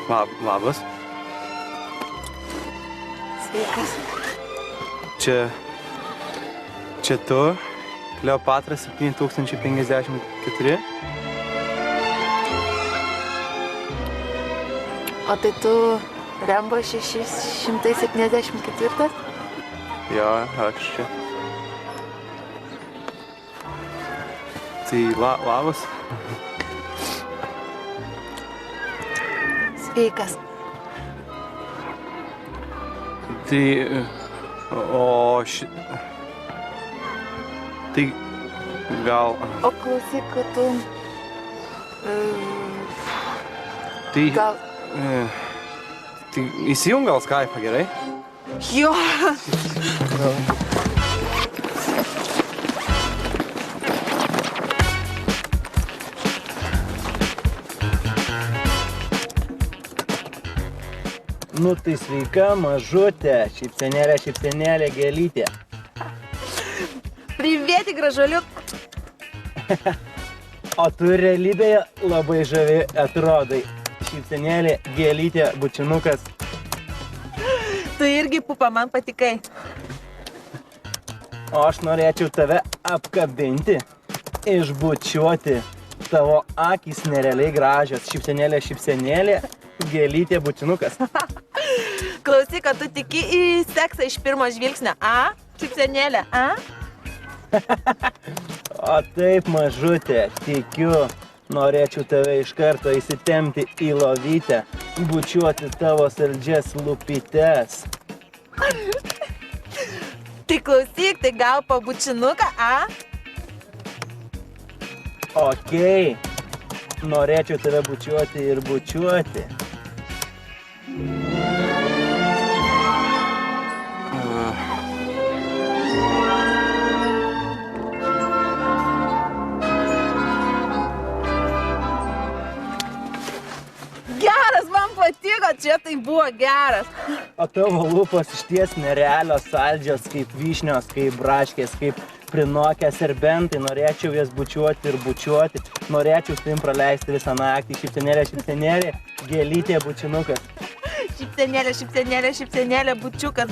Labas. Sveikas. Čia tu, Kleopatra 7054. O tai tu Rembo 674? Jo, aš čia. Tai labas. Sveikas. Tai... Tai gal... O klausyk, kad tu... Tai... Gal... Tai įsijung gal Skype'ą, gerai? Jo! Nu tai sveika, mažutė, šypsenėlė, gėlytė. Privėti, gražuoliuk! O tu realybėje labai žavi atrodai. Šypsenėlė, gėlytė, bučinukas. Tu irgi, pupa, man patikai. O aš norėčiau tave apkabinti, išbučiuoti. Tavo akys nerealiai gražios. Šypsenėlė, gėlytė, bučinukas. Klausyk, kad tu tiki į seksą iš pirmo žvilgsnio, a? Šypsenėlė, a? O taip, mažutė, tikiu. Norėčiau tave iš karto įsitempti į lovytę, bučiuoti tavo saldžias lūpytes. Tai klausyk, tai gal pabučinuką, a? Okei. Norėčiau tave bučiuoti ir bučiuoti. Geras, man patiko, čia tai buvo geras. O tavo lūpos išties nerealios, saldžios, kaip vyšnios, kaip braškės, kaip prinokę serbentai. Norėčiau jas bučiuoti ir bučiuoti. Norėčiau su tavim praleisti visą naktį. Šypsenėlė, gėlytė, bučinukas. Šypsenėlė, bučiukas.